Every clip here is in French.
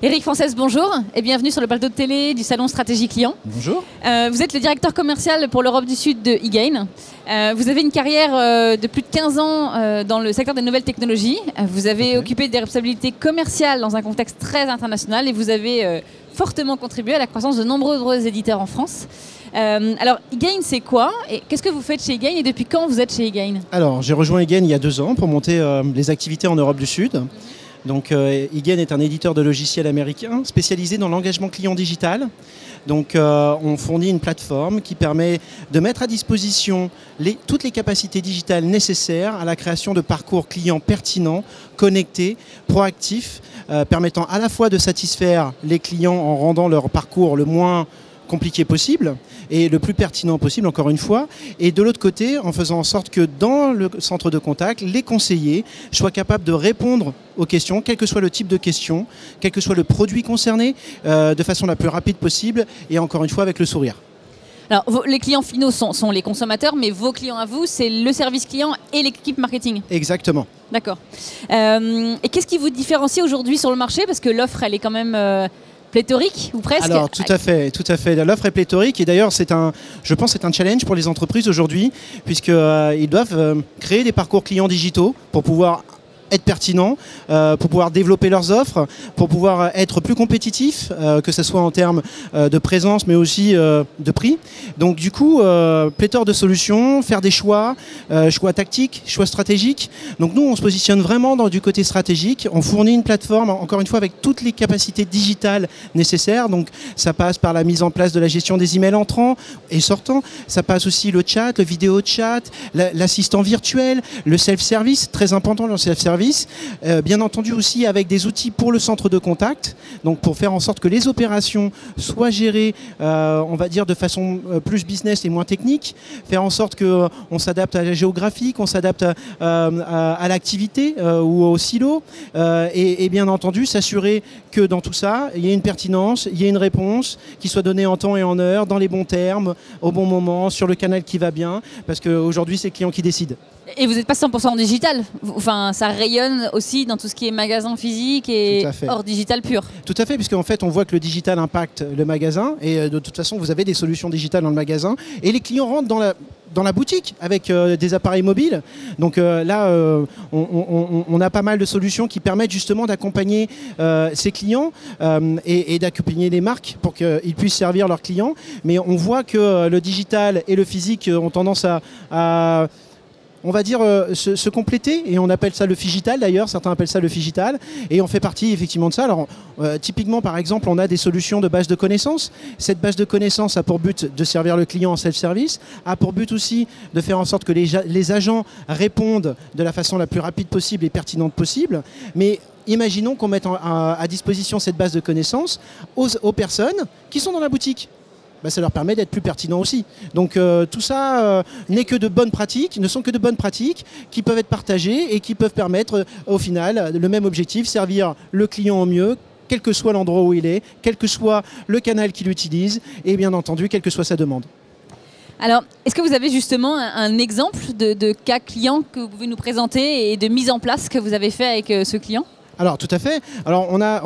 Éric Frances, bonjour et bienvenue sur le plateau de télé du salon Stratégie Client. Bonjour. Vous êtes le directeur commercial pour l'Europe du Sud de eGain. Vous avez une carrière de plus de 15 ans dans le secteur des nouvelles technologies. Vous avez occupé des responsabilités commerciales dans un contexte très international et vous avez fortement contribué à la croissance de nombreux éditeurs en France. Alors, eGain, c'est quoi et qu'est-ce que vous faites chez eGain et depuis quand vous êtes chez eGain? Alors, j'ai rejoint eGain il y a 2 ans pour monter les activités en Europe du Sud. Donc, eGain est un éditeur de logiciels américain spécialisé dans l'engagement client digital. Donc, on fournit une plateforme qui permet de mettre à disposition toutes les capacités digitales nécessaires à la création de parcours clients pertinents, connectés, proactifs, permettant à la fois de satisfaire les clients en rendant leur parcours le moins compliqué possible et le plus pertinent possible, encore une fois, et de l'autre côté, en faisant en sorte que dans le centre de contact, les conseillers soient capables de répondre aux questions, quel que soit le type de question, quel que soit le produit concerné, de façon la plus rapide possible et encore une fois avec le sourire. Alors, les clients finaux sont les consommateurs, mais vos clients à vous, c'est le service client et l'équipe marketing. Exactement. D'accord. Et qu'est-ce qui vous différencie aujourd'hui sur le marché? Parce que l'offre, elle est quand même pléthorique ou presque? Alors tout à fait. L'offre est pléthorique et d'ailleurs je pense c'est un challenge pour les entreprises aujourd'hui puisqu'ils doivent créer des parcours clients digitaux pour pouvoir être pertinents, pour pouvoir développer leurs offres, pour pouvoir être plus compétitifs, que ce soit en termes de présence mais aussi de prix. Donc du coup, pléthore de solutions, faire des choix tactiques, choix stratégiques. Donc nous, on se positionne vraiment du côté stratégique. On fournit une plateforme, encore une fois, avec toutes les capacités digitales nécessaires. Donc ça passe par la mise en place de la gestion des emails entrants et sortants. Ça passe aussi le chat, le vidéo chat, l'assistant virtuel, le self-service, très important le self-service. Bien entendu aussi avec des outils pour le centre de contact, donc pour faire en sorte que les opérations soient gérées, on va dire de façon plus business et moins technique, faire en sorte qu'on s'adapte à la géographie, qu'on s'adapte à l'activité ou au silo, et bien entendu s'assurer que dans tout ça, il y ait une pertinence, il y ait une réponse qui soit donnée en temps et en heure, dans les bons termes, au bon moment, sur le canal qui va bien, parce qu'aujourd'hui c'est le client qui décide. Et vous n'êtes pas 100% en digital, enfin, ça rayonne aussi dans tout ce qui est magasin physique et hors digital pur. Tout à fait, puisqu'en fait on voit que le digital impacte le magasin et de toute façon vous avez des solutions digitales dans le magasin et les clients rentrent dans la boutique avec des appareils mobiles. Donc là, on a pas mal de solutions qui permettent justement d'accompagner ces clients et d'accompagner les marques pour qu'ils puissent servir leurs clients. Mais on voit que le digital et le physique ont tendance à on va dire se compléter et on appelle ça le phygital d'ailleurs, certains appellent ça le phygital et on fait partie effectivement de ça. Alors typiquement par exemple on a des solutions de base de connaissances. Cette base de connaissances a pour but de servir le client en self-service, a pour but aussi de faire en sorte que les agents répondent de la façon la plus rapide possible et pertinente possible. Mais imaginons qu'on mette à disposition cette base de connaissances aux personnes qui sont dans la boutique. Ça leur permet d'être plus pertinents aussi. Donc tout ça n'est que de bonnes pratiques, ne sont que de bonnes pratiques qui peuvent être partagées et qui peuvent permettre au final le même objectif, servir le client au mieux, quel que soit l'endroit où il est, quel que soit le canal qu'il utilise et bien entendu, quelle que soit sa demande. Alors, est-ce que vous avez justement un exemple de cas client que vous pouvez nous présenter et de mise en place que vous avez fait avec ce client ? Alors tout à fait. Alors on a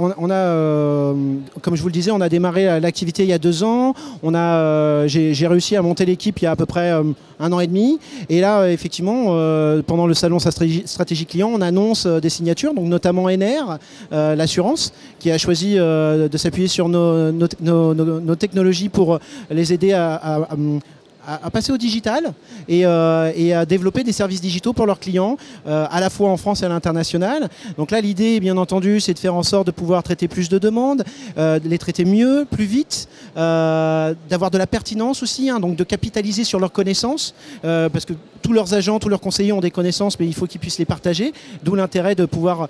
comme je vous le disais, on a démarré l'activité il y a 2 ans. J'ai réussi à monter l'équipe il y a à peu près 1 an et demi. Et là, effectivement, pendant le salon Stratégie Client, on annonce des signatures, donc notamment NR, l'assurance, qui a choisi de s'appuyer sur nos technologies pour les aider à passer au digital et à développer des services digitaux pour leurs clients, à la fois en France et à l'international. Donc là, l'idée, bien entendu, c'est de faire en sorte de pouvoir traiter plus de demandes, de les traiter mieux, plus vite, d'avoir de la pertinence aussi, donc de capitaliser sur leurs connaissances, parce que tous leurs agents, tous leurs conseillers ont des connaissances, mais il faut qu'ils puissent les partager, d'où l'intérêt de pouvoir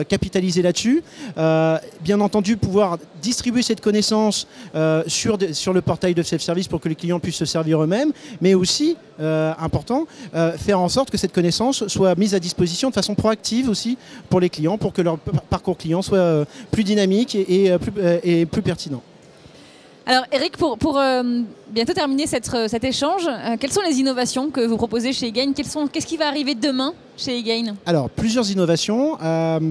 capitaliser là-dessus. Bien entendu, pouvoir distribuer cette connaissance sur le portail de self-service pour que les clients puissent se servir eux-mêmes, mais aussi, important, faire en sorte que cette connaissance soit mise à disposition de façon proactive aussi pour les clients, pour que leur parcours client soit plus dynamique et plus pertinent. Alors Eric, pour bientôt terminer cet échange, quelles sont les innovations que vous proposez chez eGain? Qu'est-ce qui va arriver demain chez eGain? Alors, plusieurs innovations.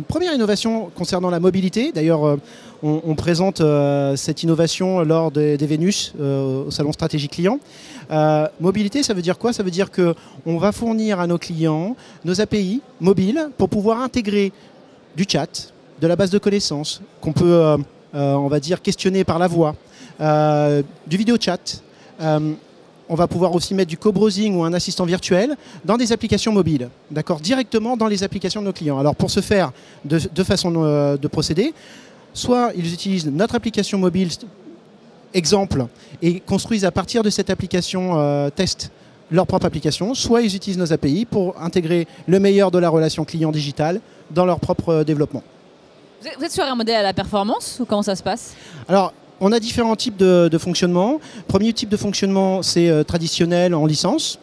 Première innovation concernant la mobilité. D'ailleurs, on présente cette innovation lors des Vénus au Salon Stratégie Client. Mobilité, ça veut dire quoi? Ça veut dire qu'on va fournir à nos clients nos API mobiles pour pouvoir intégrer du chat, de la base de connaissances qu'on peut, on va dire, questionner par la voix, du vidéo chat. On va pouvoir aussi mettre du co-browsing ou un assistant virtuel dans des applications mobiles, d'accord, directement dans les applications de nos clients. Alors pour ce faire, deux façons de procéder. Soit ils utilisent notre application mobile, exemple, et construisent à partir de cette application test leur propre application, soit ils utilisent nos API pour intégrer le meilleur de la relation client digitale dans leur propre développement. Vous êtes sur un modèle à la performance ou comment ça se passe? Alors, on a différents types de fonctionnement. Premier type de fonctionnement, c'est traditionnel en licence.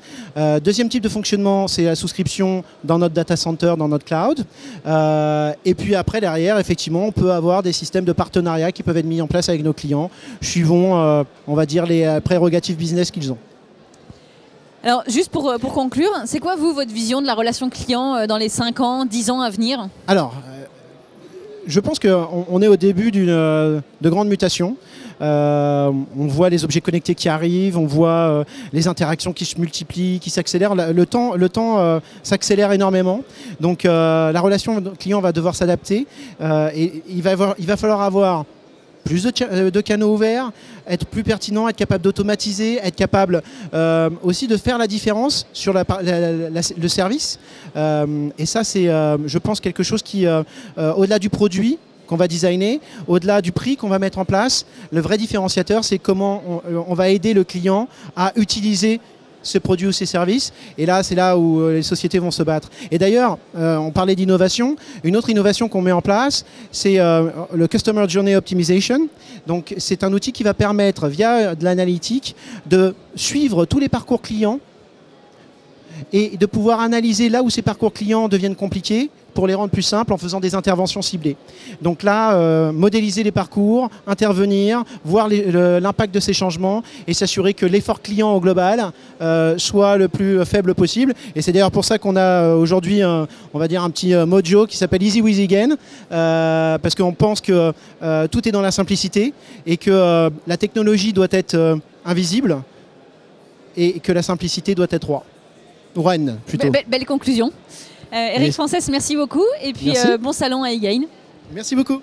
Deuxième type de fonctionnement, c'est la souscription dans notre data center, dans notre cloud. Et puis après, derrière, effectivement, on peut avoir des systèmes de partenariat qui peuvent être mis en place avec nos clients, suivant, on va dire, les prérogatives business qu'ils ont. Alors, juste pour conclure, c'est quoi, vous, votre vision de la relation client dans les 5 ans, 10 ans à venir? Alors, je pense qu'on est au début de grandes mutations. On voit les objets connectés qui arrivent, on voit les interactions qui se multiplient, qui s'accélèrent. Le temps s'accélère énormément. Donc la relation client va devoir s'adapter. Et il va falloir avoir plus de canaux ouverts, être plus pertinent, être capable d'automatiser, être capable aussi de faire la différence sur le service. Et ça, c'est, je pense, quelque chose qui, au-delà du produit qu'on va designer, au-delà du prix qu'on va mettre en place, le vrai différenciateur, c'est comment on va aider le client à utiliser ce produit ou ces services. Et là, c'est là où les sociétés vont se battre. Et d'ailleurs, on parlait d'innovation. Une autre innovation qu'on met en place, c'est le Customer Journey Optimization. Donc, c'est un outil qui va permettre, via de l'analytique, de suivre tous les parcours clients et de pouvoir analyser là où ces parcours clients deviennent compliqués pour les rendre plus simples en faisant des interventions ciblées. Donc là, modéliser les parcours, intervenir, voir l'impact de ces changements et s'assurer que l'effort client au global soit le plus faible possible. Et c'est d'ailleurs pour ça qu'on a aujourd'hui, on va dire, un petit mojo qui s'appelle Easy with eGain, parce qu'on pense que tout est dans la simplicité et que la technologie doit être invisible et que la simplicité doit être roi. Ou reine, plutôt. Belle conclusion. Eric Frances, merci beaucoup. Et puis bon salon à eGain. Merci beaucoup.